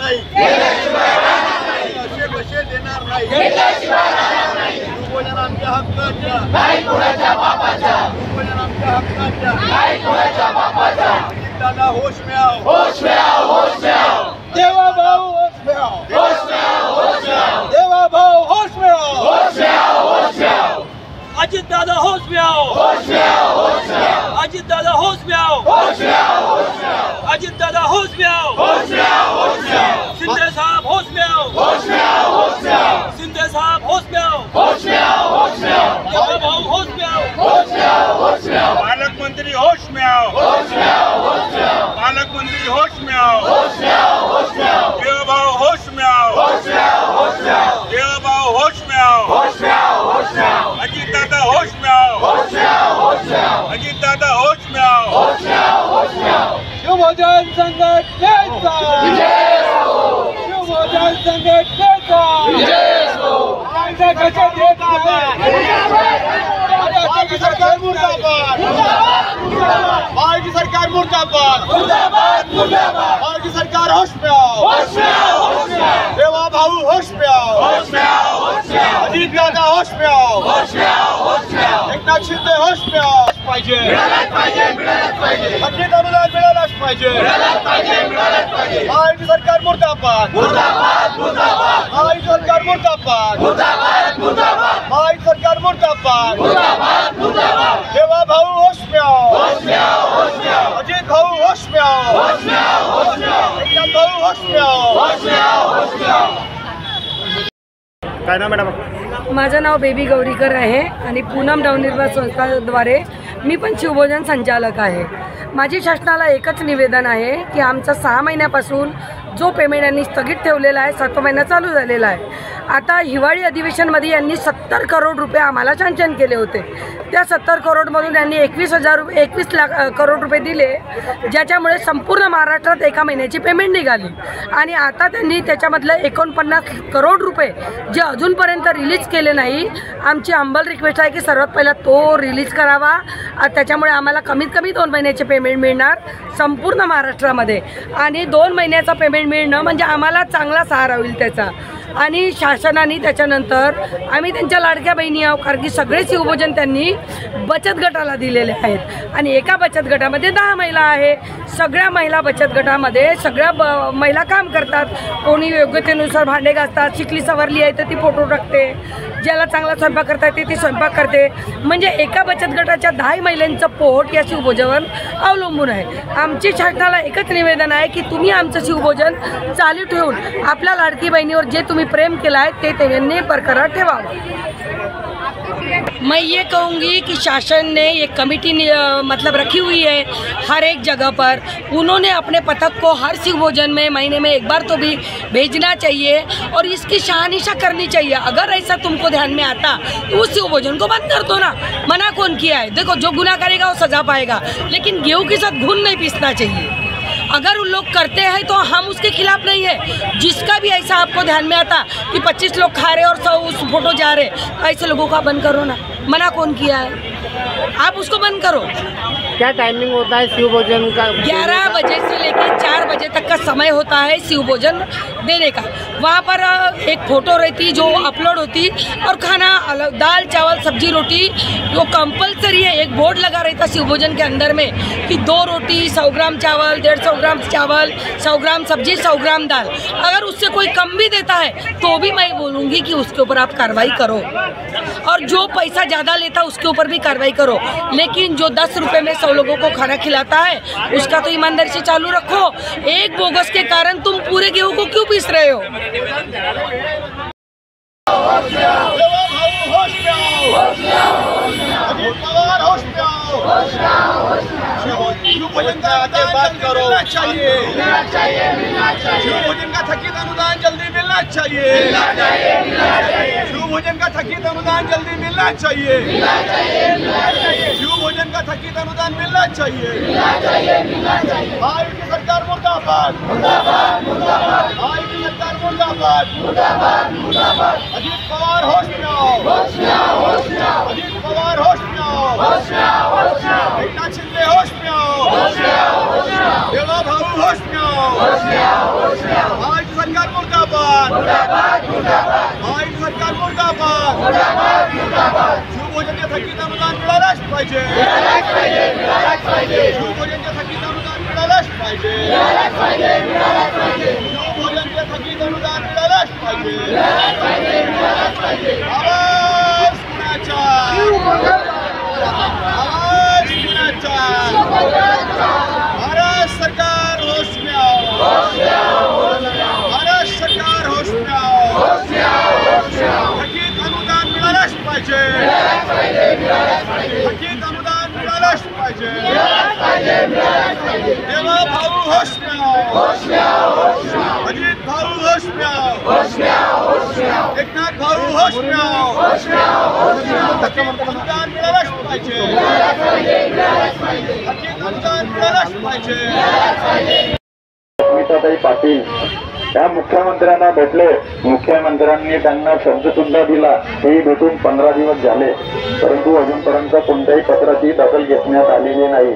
नाही, असे कसे देणार नाही, शिवभोजन आमच्या हक्काच्या, शिवभोजन आमच्या हक्काच्या, दादा होश में आओ, देवा भाऊ होश में आओ, देवा भाऊ होश में आओ, अजित दादा होश में आओ, अजित दादा होश में आओ, अजित दादा होश में आओ, शिंदे साहब होश में आओ, शिंदे साहब होश में आओ, देवा भाऊ होश में आओ, पालक मंत्री होश में आओ, पालक मंत्री होश में आओ, देवा भाऊ होश में आओ, देवा भाऊ होश में आओ, अजित दादा होश में आओ, अजित दादा होश में आओ, शिवभोजन संघटनेचा, शिवभोजन संघटनेचा, महाराष्ट्र सरकार मुर्दाबाद, महाराष्ट्र सरकार मुर्दाबाद, महाराष्ट्र सरकार होश में आओ, देवा भाऊ होश में आओ, अजित दादा होश में आओ, एकनाथ शिंदे होश में आओ, पाहिजे थकीत अनुदान मिळालंच पाहिजे, महाराष्ट्र सरकार मुर्दाबाद, महाराष्ट्र सरकार मुर्दाबाद, महाराष्ट्र सरकार मुर्दाबाद, देवा भाऊ होश में आओ, अजित भाऊ होश में आओ, एकनाथ भाऊ होश में आओ। काय नाव मॅडम? माझं नाव बेबी गौरीकर आहे आणि पूनम नवनिर्माण संस्थाद्वारे मी पण शिवभोजन संचालक आहे। माझी शासनाला एकच निवेदन आहे की आमचा 6 महिन्यापासून जो पेमेंट यांनी स्थगित ठेवलेला आहे, 7 महिना चालू झालेला आहे। आता हिवाळी अधिवेशनमध्ये यांनी 70 करोड रुपये आम्हाला सँक्शन केले होते। त्या 70 करोडमधून यांनी 21 लाख करोड रुपये दिले, ज्याच्यामुळे संपूर्ण महाराष्ट्रात एका महिन्याची पेमेंट निघाली। आणि आता त्यांनी त्याच्यामधलं 49 करोड रुपये जे अजूनपर्यंत रिलीज केले नाही। आमची अंबल रिक्वेस्ट आहे की सर्वात पहिला तो रिलीज करावा, त्याच्यामुळे आम्हाला कमीत कमी 2 महिन्याचे पेमेंट मिळणार संपूर्ण महाराष्ट्रामध्ये। आणि 2 महिन्याचा पेमेंट मिळणं म्हणजे आम्हाला चांगला सहारा होईल त्याचा। आणि शासनाने त्याच्यानंतर आम्ही त्यांच्या लाडक्या बहिणी आहोत, कारण की सगळे शिवभोजन त्यांनी बचत गटाला दिलेले आहेत आणि एका बचत गटामध्ये 10 महिला आहे। सगळ्या महिला बचत गटामध्ये सगळ्या महिला काम करतात। कोणी योग्यतेनुसार भांडे घासतात, शिकली सवरली आहे तर ती फोटो टाकते, ज्याला चांगला स्वयंपाक करता येते ती स्वयंपाक करते। म्हणजे एका बचत गटाच्या 10 महिलांचं पोट या शिवभोजनावर अवलंबून आहे। आमची शासनाला एकच निवेदन आहे की तुम्ही आमचं शिवभोजन चालू ठेवून आपल्या लाडकी बहिणीवर जे तुम्ही प्रेम केला है ते त्यांनी बरकरार ठेवावं। मैं ये कहूँगी कि शासन ने ये कमेटी मतलब रखी हुई है हर एक जगह पर। उन्होंने अपने पथक को हर शिवभोजन में महीने में एक बार तो भी भेजना चाहिए और इसकी शहानिशा करनी चाहिए। अगर ऐसा तुमको ध्यान में आता तो उस शिवभोजन को बंद कर दो ना, मना कौन किया है? देखो जो गुनाह करेगा वो सजा पाएगा, लेकिन गेहूँ के साथ घुन नहीं पीसना चाहिए। अगर उन लोग करते हैं तो हम उसके खिलाफ नहीं है। जिसका भी ऐसा आपको ध्यान में आता कि 25 लोग खा रहे और 100 उस फोटो जा रहे, ऐसे लोगों का बंद करो ना। मना कौन किया है? आप उसको बंद करो। क्या टाइमिंग होता है शिवभोजन का? 11 बजे से लेकर 4 बजे तक का समय होता है शिवभोजन देने का। वहाँ पर एक फ़ोटो रहती जो अपलोड होती और खाना अलग, दाल चावल सब्जी रोटी वो कंपलसरी है। एक बोर्ड लगा रहता शिवभोजन के अंदर में कि 2 रोटी 100 ग्राम चावल, 150 ग्राम चावल, 100 ग्राम सब्जी, 100 ग्राम दाल। अगर उससे कोई कम भी देता है तो भी मैं बोलूँगी कि उसके ऊपर आप कार्रवाई करो, और जो पैसा ज़्यादा लेता उसके ऊपर भी कार्रवाई करो। लेकिन जो 10 रुपये में 100 लोगों को खाना खिलाता है उसका तो ईमानदारी से चालू रखो। एक बोगस के कारण तुम पूरे गेहूं को क्यों पीस रहे हो? शिवभोजन का बात करो, शिवभोजन का थकीत अनुदान जल्दी मिलना चाहिए, शिवभोजन का थकीत अनुदान जल्दी मिलना चाहिए, शिवभोजन का थकीत अनुदान मिलना चाहिए। महायुति सरकार मुर्दाबाद, महायुति सरकार मुर्दाबाद। अजित पवार होश में आओ, अजित पवार होश में आओ, एकनाथ शिंदे होश में आओ, देवा भाऊ होश में आओ, महायुति सरकार मुर्दाबाद महायुती सरकार मुर्दाबाद शिवभोजनच्या थकीत अनुदान मिळालंच पाहिजे शिवभोजनच्या थकीत अनुदान मिळालंच पाहिजे शिवभोजनच्या थकीत अनुदान मिळालंच पाहिजे आवाज कुणाचा आवाज कुणाचा महाराष्ट्र सरकार होश में आओ महाराष्ट्र सरकार होश में आओ थकीत अनुदान मिळालंच पाहिजे थकीत अनुदान मिळालंच पाहिजे देवा भाऊ होश में आओ अजित भाऊ होश में आओ एकनाथ भाऊ होश में आओ थकीत अनुदान मिळालंच पाहिजे थकीत अनुदान मिळालंच पाहिजे स्मिताताई पाटील या मुख्यमंत्र्यांना भेटले. मुख्यमंत्र्यांनी त्यांना शब्द सुद्धा दिला. हे भेटून 15 दिवस झाले, परंतु अजूनपर्यंत कोणत्याही पत्राची दखल घेण्यात आलेली नाही.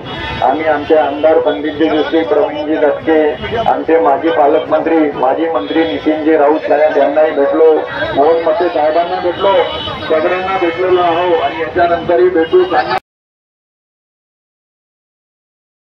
आम्ही आमचे आमदार पंडितजी जोशी, प्रवीणजी दटके, आमचे माजी पालकमंत्री, माजी मंत्री नितीनजी राऊत साहेब यांनाही भेटलो. मोहन मते साहेबांना भेटलो. सगळ्यांना भेटलेलो आहो आणि याच्यानंतरही भेटू. त्यांना